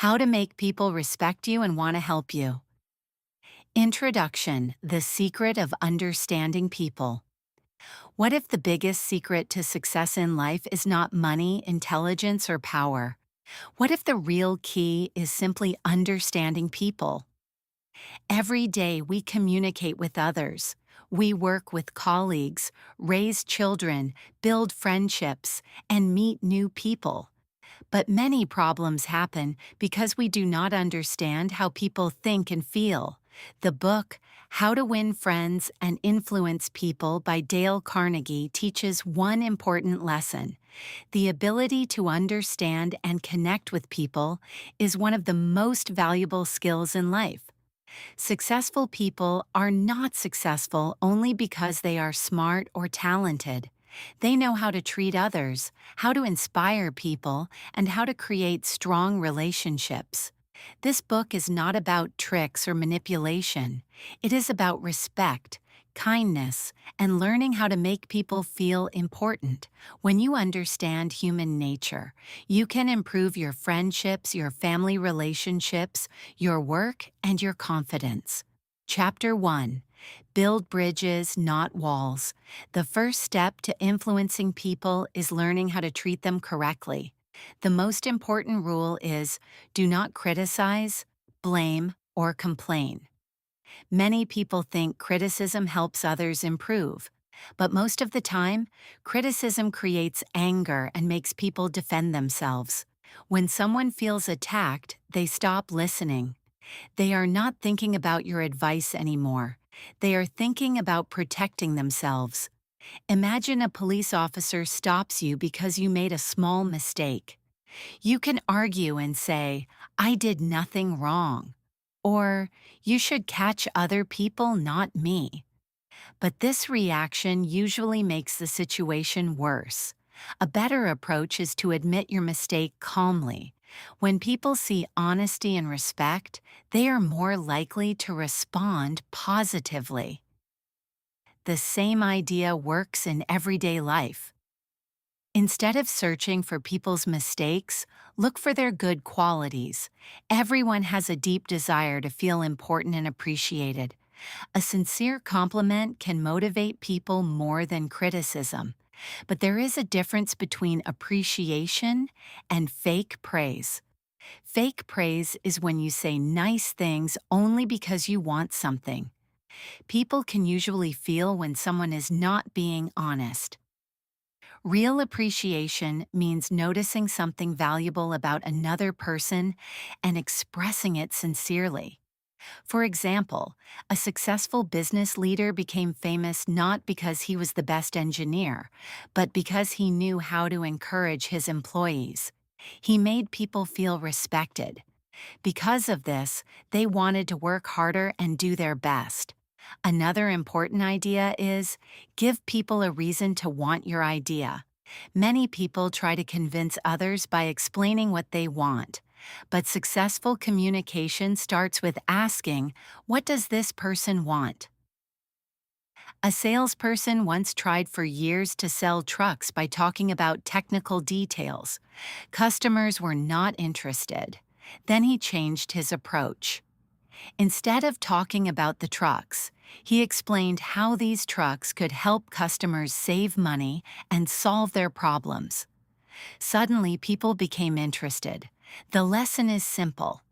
How to make people respect you and want to help you. Introduction: The secret of understanding people. What if the biggest secret to success in life is not money, intelligence, or power? What if the real key is simply understanding people? Every day we communicate with others. We work with colleagues, raise children, build friendships, and meet new people. But many problems happen because we do not understand how people think and feel. The book, How to Win Friends and Influence People by Dale Carnegie teaches one important lesson. The ability to understand and connect with people is one of the most valuable skills in life. Successful people are not successful only because they are smart or talented. They know how to treat others, how to inspire people, and how to create strong relationships. This book is not about tricks or manipulation. It is about respect, kindness, and learning how to make people feel important. When you understand human nature, you can improve your friendships, your family relationships, your work, and your confidence. Chapter 1: Build bridges, not walls. The first step to influencing people is learning how to treat them correctly. The most important rule is do not criticize, blame, or complain. Many people think criticism helps others improve, but most of the time, criticism creates anger and makes people defend themselves. When someone feels attacked, they stop listening. They are not thinking about your advice anymore. They are thinking about protecting themselves. Imagine a police officer stops you because you made a small mistake. You can argue and say, "I did nothing wrong," or "You should catch other people, not me." But this reaction usually makes the situation worse. A better approach is to admit your mistake calmly. When people see honesty and respect, they are more likely to respond positively. The same idea works in everyday life. Instead of searching for people's mistakes, look for their good qualities. Everyone has a deep desire to feel important and appreciated. A sincere compliment can motivate people more than criticism. But there is a difference between appreciation and fake praise. Fake praise is when you say nice things only because you want something. People can usually feel when someone is not being honest. Real appreciation means noticing something valuable about another person and expressing it sincerely. For example, a successful business leader became famous not because he was the best engineer, but because he knew how to encourage his employees. He made people feel respected. Because of this, they wanted to work harder and do their best. Another important idea is give people a reason to want your idea. Many people try to convince others by explaining what they want. But successful communication starts with asking, "What does this person want?" A salesperson once tried for years to sell trucks by talking about technical details. Customers were not interested. Then he changed his approach. Instead of talking about the trucks, he explained how these trucks could help customers save money and solve their problems. Suddenly, people became interested. The lesson is simple.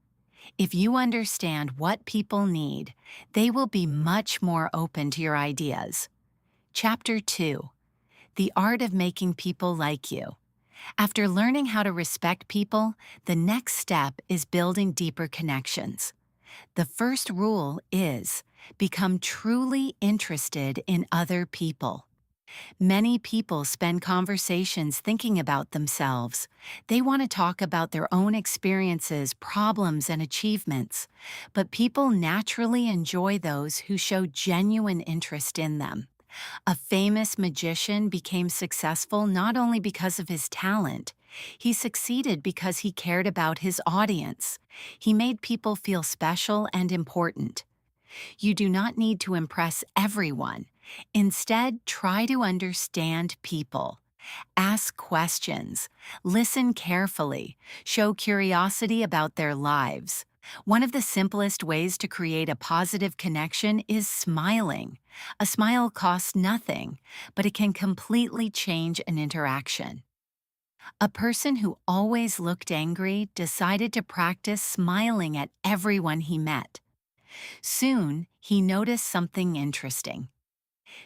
If you understand what people need, they will be much more open to your ideas. Chapter 2: The Art of Making People Like You. After learning how to respect people, the next step is building deeper connections. The first rule is become truly interested in other people. Many people spend conversations thinking about themselves. They want to talk about their own experiences, problems, and achievements. But people naturally enjoy those who show genuine interest in them. A famous magician became successful not only because of his talent. He succeeded because he cared about his audience. He made people feel special and important. You do not need to impress everyone. Instead, try to understand people. Ask questions. Listen carefully. Show curiosity about their lives. One of the simplest ways to create a positive connection is smiling. A smile costs nothing, but it can completely change an interaction. A person who always looked angry decided to practice smiling at everyone he met. Soon, he noticed something interesting.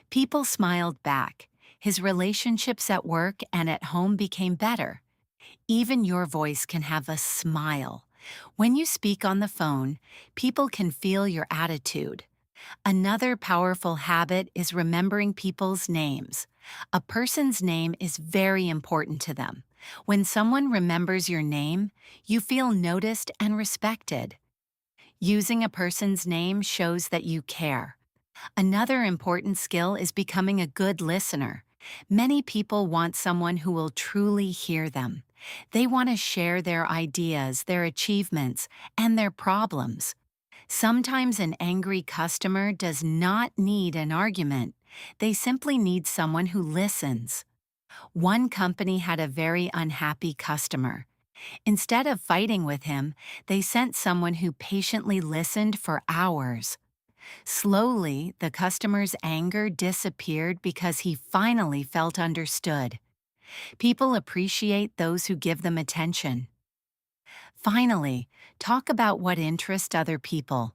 People smiled back. His relationships at work and at home became better. Even your voice can have a smile. When you speak on the phone, people can feel your attitude. Another powerful habit is remembering people's names. A person's name is very important to them. When someone remembers your name, you feel noticed and respected. Using a person's name shows that you care. Another important skill is becoming a good listener. Many people want someone who will truly hear them. They want to share their ideas, their achievements, and their problems. Sometimes an angry customer does not need an argument. They simply need someone who listens. One company had a very unhappy customer. Instead of fighting with him, they sent someone who patiently listened for hours. Slowly, the customer's anger disappeared because he finally felt understood. People appreciate those who give them attention. Finally, talk about what interests other people.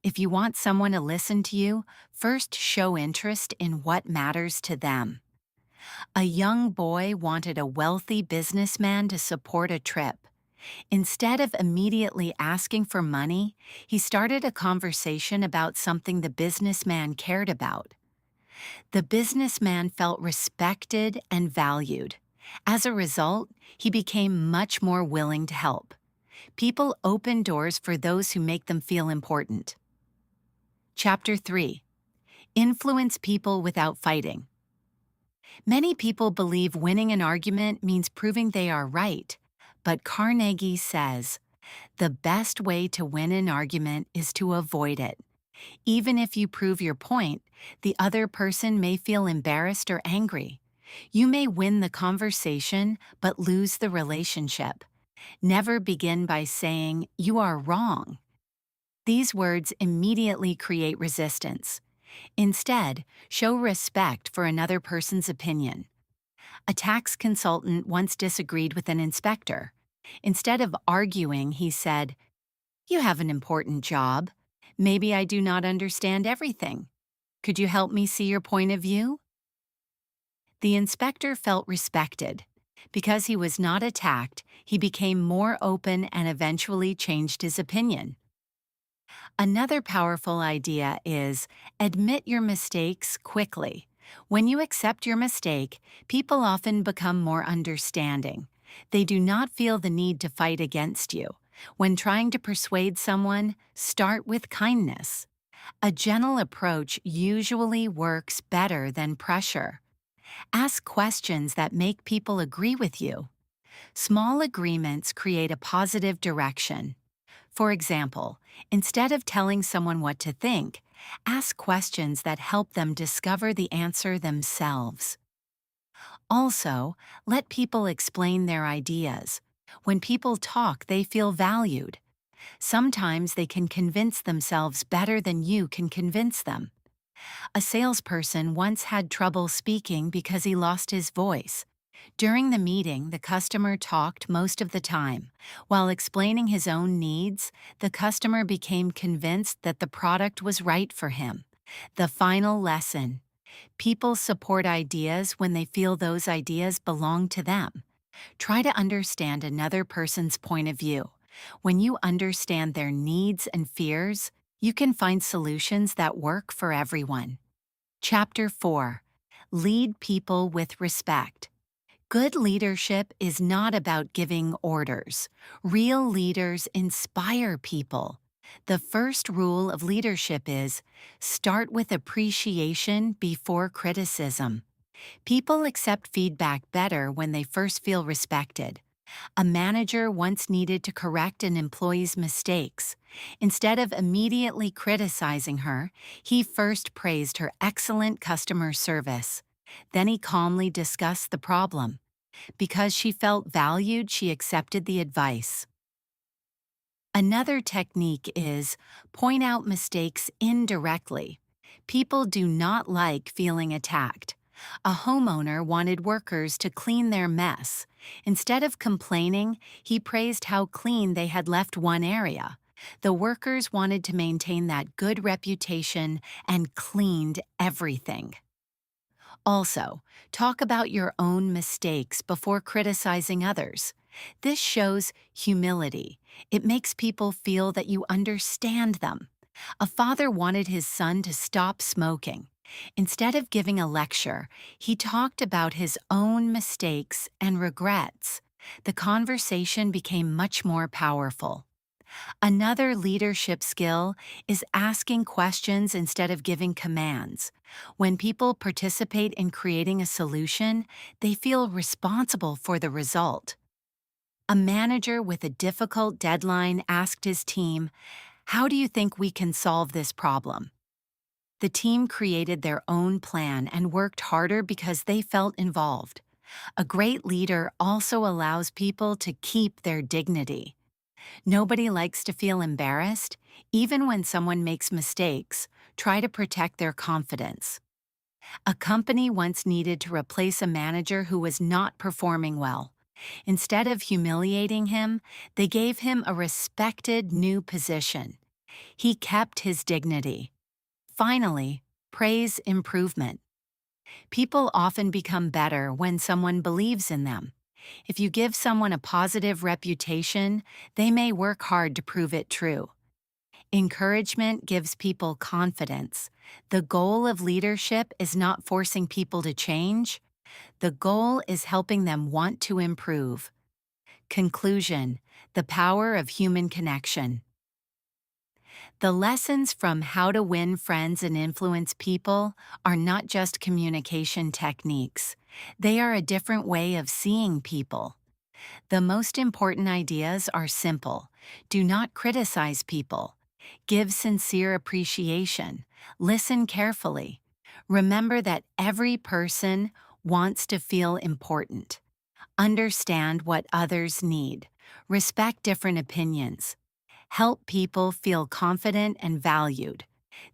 If you want someone to listen to you, first show interest in what matters to them. A young boy wanted a wealthy businessman to support a trip. Instead of immediately asking for money, he started a conversation about something the businessman cared about. The businessman felt respected and valued. As a result, he became much more willing to help. People open doors for those who make them feel important. Chapter 3. Influence people without fighting. Many people believe winning an argument means proving they are right, but Carnegie says, the best way to win an argument is to avoid it. Even if you prove your point, the other person may feel embarrassed or angry. You may win the conversation, but lose the relationship. Never begin by saying, "You are wrong." These words immediately create resistance. Instead, show respect for another person's opinion. A tax consultant once disagreed with an inspector. Instead of arguing, he said, "You have an important job. Maybe I do not understand everything. Could you help me see your point of view?" The inspector felt respected. Because he was not attacked, he became more open and eventually changed his opinion. Another powerful idea is admit your mistakes quickly. When you accept your mistake, people often become more understanding. They do not feel the need to fight against you. When trying to persuade someone, start with kindness. A gentle approach usually works better than pressure. Ask questions that make people agree with you. Small agreements create a positive direction. For example, instead of telling someone what to think, ask questions that help them discover the answer themselves. Also, let people explain their ideas. When people talk, they feel valued. Sometimes they can convince themselves better than you can convince them. A salesperson once had trouble speaking because he lost his voice. During the meeting, the customer talked most of the time. While explaining his own needs, the customer became convinced that the product was right for him. The final lesson: people support ideas when they feel those ideas belong to them. Try to understand another person's point of view. When you understand their needs and fears, you can find solutions that work for everyone. Chapter 4. Lead people with respect. Good leadership is not about giving orders. Real leaders inspire people. The first rule of leadership is start with appreciation before criticism. People accept feedback better when they first feel respected. A manager once needed to correct an employee's mistakes. Instead of immediately criticizing her, he first praised her excellent customer service. Then he calmly discussed the problem. Because she felt valued, she accepted the advice. Another technique is point out mistakes indirectly. People do not like feeling attacked. A homeowner wanted workers to clean their mess. Instead of complaining, he praised how clean they had left one area. The workers wanted to maintain that good reputation and cleaned everything. Also, talk about your own mistakes before criticizing others. This shows humility. It makes people feel that you understand them. A father wanted his son to stop smoking. Instead of giving a lecture, he talked about his own mistakes and regrets. The conversation became much more powerful. Another leadership skill is asking questions instead of giving commands. When people participate in creating a solution, they feel responsible for the result. A manager with a difficult deadline asked his team, "How do you think we can solve this problem?" The team created their own plan and worked harder because they felt involved. A great leader also allows people to keep their dignity. Nobody likes to feel embarrassed. Even when someone makes mistakes, try to protect their confidence. A company once needed to replace a manager who was not performing well. Instead of humiliating him, they gave him a respected new position. He kept his dignity. Finally, praise improvement. People often become better when someone believes in them. If you give someone a positive reputation, they may work hard to prove it true. Encouragement gives people confidence. The goal of leadership is not forcing people to change. The goal is helping them want to improve. Conclusion: the power of human connection. The lessons from How to Win Friends and Influence People are not just communication techniques. They are a different way of seeing people. The most important ideas are simple. Do not criticize people. Give sincere appreciation. Listen carefully. Remember that every person wants to feel important. Understand what others need. Respect different opinions. Help people feel confident and valued.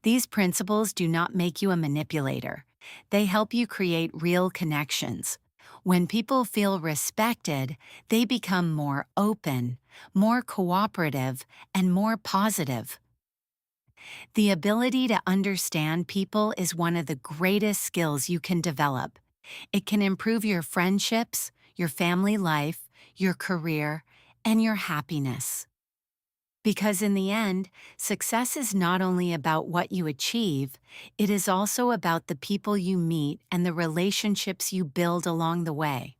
These principles do not make you a manipulator. They help you create real connections. When people feel respected, they become more open, more cooperative, and more positive. The ability to understand people is one of the greatest skills you can develop. It can improve your friendships, your family life, your career, and your happiness. Because in the end, success is not only about what you achieve, it is also about the people you meet and the relationships you build along the way.